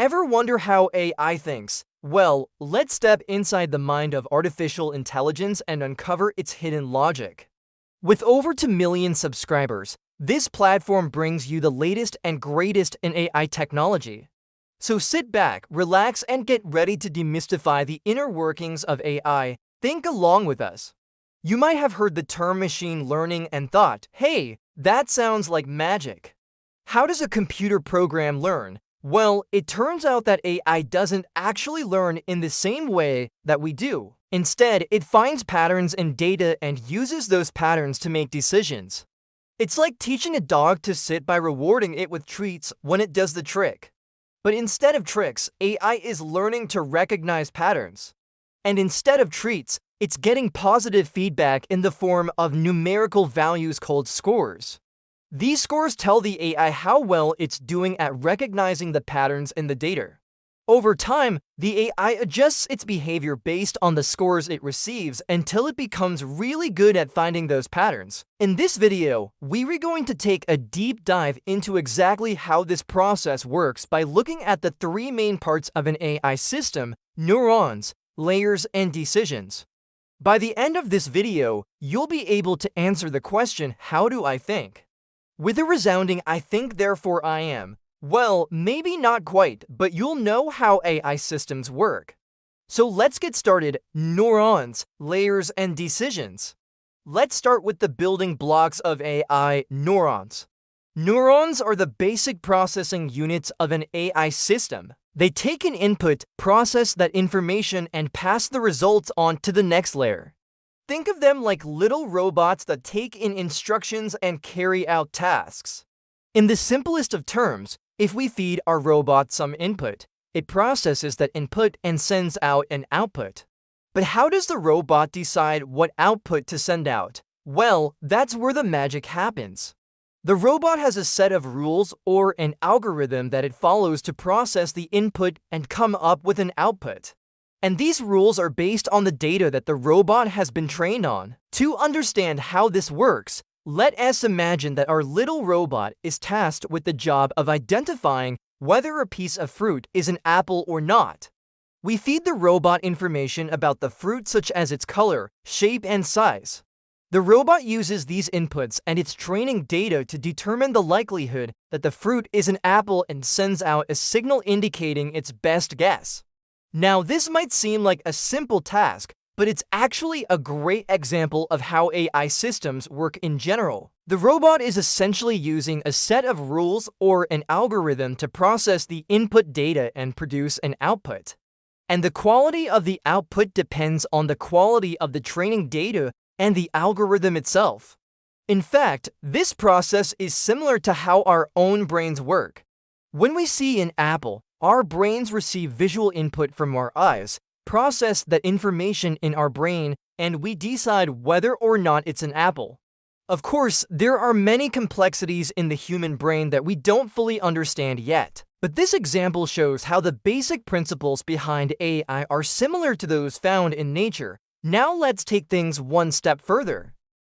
Ever wonder how AI thinks? Well, let's step inside the mind of artificial intelligence and uncover its hidden logic. With over 2 million subscribers, this platform brings you the latest and greatest in AI technology. So sit back, relax, and get ready to demystify the inner workings of AI. Think along with us. You might have heard the term machine learning and thought, hey, that sounds like magic. How does a computer program learn? Well, it turns out that AI doesn't actually learn in the same way that we do. Instead, it finds patterns in data and uses those patterns to make decisions. It's like teaching a dog to sit by rewarding it with treats when it does the trick. But instead of tricks, AI is learning to recognize patterns. And instead of treats, it's getting positive feedback in the form of numerical values called scores. These scores tell the AI how well it's doing at recognizing the patterns in the data. Over time, the AI adjusts its behavior based on the scores it receives until it becomes really good at finding those patterns. In this video, we're going to take a deep dive into exactly how this process works by looking at the 3 main parts of an AI system: neurons, layers, and decisions. By the end of this video, you'll be able to answer the question, how do I think? With a resounding I think therefore I am. Well, maybe not quite, but you'll know how AI systems work. So let's get started. Neurons, layers, and decisions. Let's start with the building blocks of AI: neurons. Neurons are the basic processing units of an AI system. They take an input, process that information, and pass the results on to the next layer. Think of them like little robots that take in instructions and carry out tasks. In the simplest of terms, if we feed our robot some input, it processes that input and sends out an output. But how does the robot decide what output to send out? Well, that's where the magic happens. The robot has a set of rules or an algorithm that it follows to process the input and come up with an output. And these rules are based on the data that the robot has been trained on. To understand how this works, let us imagine that our little robot is tasked with the job of identifying whether a piece of fruit is an apple or not. We feed the robot information about the fruit, such as its color, shape, and size. The robot uses these inputs and its training data to determine the likelihood that the fruit is an apple and sends out a signal indicating its best guess. Now, this might seem like a simple task, but it's actually a great example of how AI systems work in general. The robot is essentially using a set of rules or an algorithm to process the input data and produce an output. And the quality of the output depends on the quality of the training data and the algorithm itself. In fact, this process is similar to how our own brains work. When we see an apple, our brains receive visual input from our eyes, process that information in our brain, and we decide whether or not it's an apple. Of course, there are many complexities in the human brain that we don't fully understand yet. But this example shows how the basic principles behind AI are similar to those found in nature. Now let's take things one step further.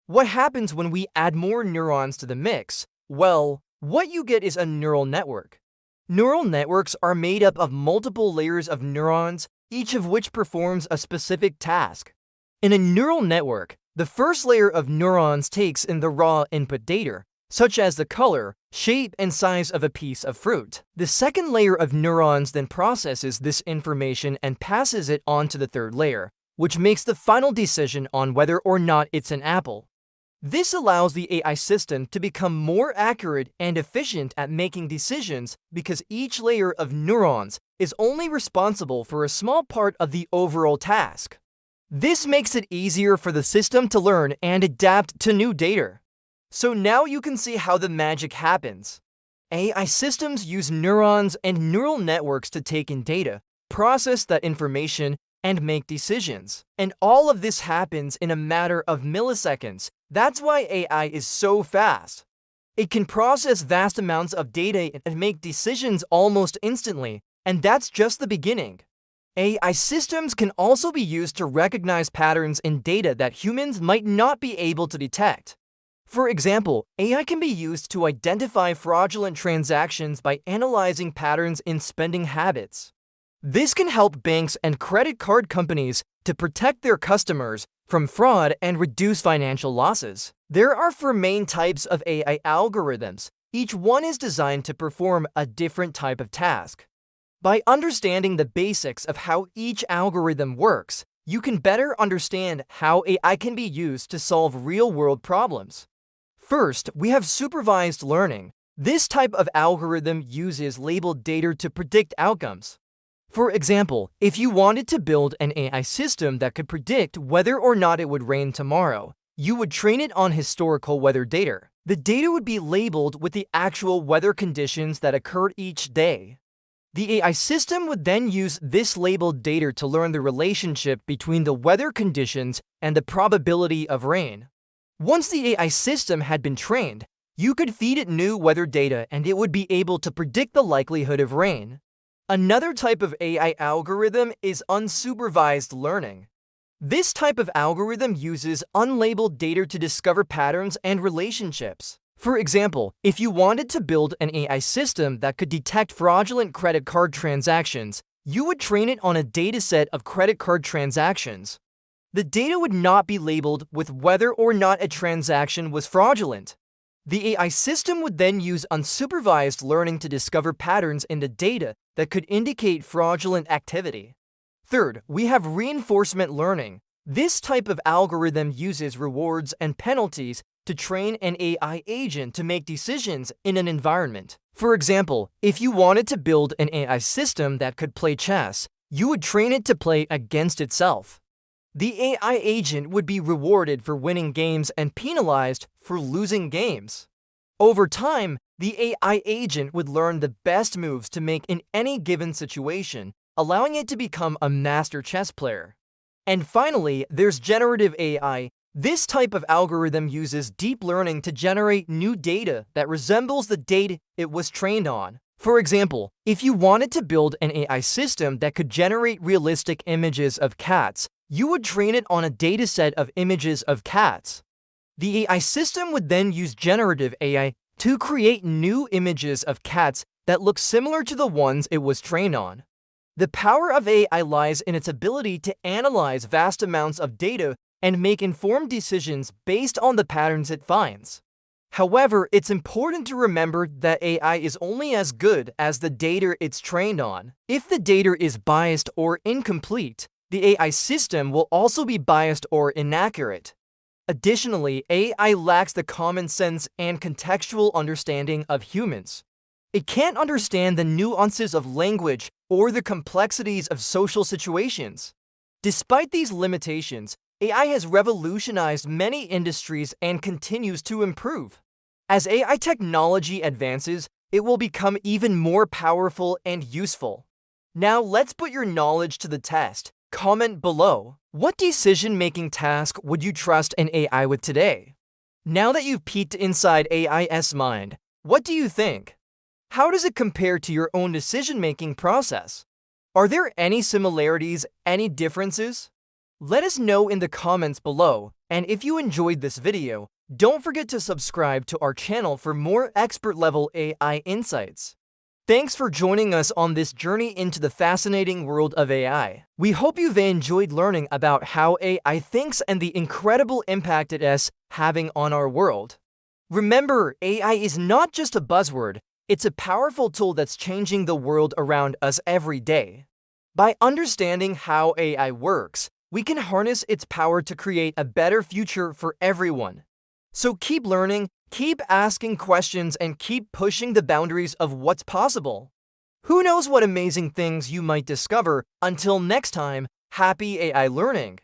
What happens when we add more neurons to the mix? Well, what you get is a neural network. Neural networks are made up of multiple layers of neurons, each of which performs a specific task. In a neural network, the first layer of neurons takes in the raw input data, such as the color, shape, and size of a piece of fruit. The second layer of neurons then processes this information and passes it on to the third layer, which makes the final decision on whether or not it's an apple. This allows the AI system to become more accurate and efficient at making decisions because each layer of neurons is only responsible for a small part of the overall task. This makes it easier for the system to learn and adapt to new data. So now you can see how the magic happens. AI systems use neurons and neural networks to take in data, process that information, and make decisions. And all of this happens in a matter of milliseconds. That's why AI is so fast. It can process vast amounts of data and make decisions almost instantly, and that's just the beginning. AI systems can also be used to recognize patterns in data that humans might not be able to detect. For example, AI can be used to identify fraudulent transactions by analyzing patterns in spending habits. This can help banks and credit card companies to protect their customers from fraud and reduce financial losses. There are four main types of AI algorithms. Each one is designed to perform a different type of task. By understanding the basics of how each algorithm works, you can better understand how AI can be used to solve real-world problems. First, we have supervised learning. This type of algorithm uses labeled data to predict outcomes. For example, if you wanted to build an AI system that could predict whether or not it would rain tomorrow, you would train it on historical weather data. The data would be labeled with the actual weather conditions that occurred each day. The AI system would then use this labeled data to learn the relationship between the weather conditions and the probability of rain. Once the AI system had been trained, you could feed it new weather data and it would be able to predict the likelihood of rain. Another type of AI algorithm is unsupervised learning. This type of algorithm uses unlabeled data to discover patterns and relationships. For example, if you wanted to build an AI system that could detect fraudulent credit card transactions, you would train it on a dataset of credit card transactions. The data would not be labeled with whether or not a transaction was fraudulent. The AI system would then use unsupervised learning to discover patterns in the data that could indicate fraudulent activity. Third, we have reinforcement learning. This type of algorithm uses rewards and penalties to train an AI agent to make decisions in an environment. For example, if you wanted to build an AI system that could play chess, you would train it to play against itself. The AI agent would be rewarded for winning games and penalized for losing games. Over time, the AI agent would learn the best moves to make in any given situation, allowing it to become a master chess player. And finally, there's generative AI. This type of algorithm uses deep learning to generate new data that resembles the data it was trained on. For example, if you wanted to build an AI system that could generate realistic images of cats, you would train it on a dataset of images of cats. The AI system would then use generative AI to create new images of cats that look similar to the ones it was trained on. The power of AI lies in its ability to analyze vast amounts of data and make informed decisions based on the patterns it finds. However, it's important to remember that AI is only as good as the data it's trained on. If the data is biased or incomplete, the AI system will also be biased or inaccurate. Additionally, AI lacks the common sense and contextual understanding of humans. It can't understand the nuances of language or the complexities of social situations. Despite these limitations, AI has revolutionized many industries and continues to improve. As AI technology advances, it will become even more powerful and useful. Now let's put your knowledge to the test. Comment below. What decision-making task would you trust an AI with today? Now that you've peeked inside AI's mind, what do you think? How does it compare to your own decision-making process? Are there any similarities, any differences? Let us know in the comments below, and if you enjoyed this video, don't forget to subscribe to our channel for more expert-level AI insights. Thanks for joining us on this journey into the fascinating world of AI. We hope you've enjoyed learning about how AI thinks and the incredible impact it is having on our world. Remember, AI is not just a buzzword, it's a powerful tool that's changing the world around us every day. By understanding how AI works, we can harness its power to create a better future for everyone. So keep learning, keep asking questions, and keep pushing the boundaries of what's possible. Who knows what amazing things you might discover? Until next time, happy AI learning!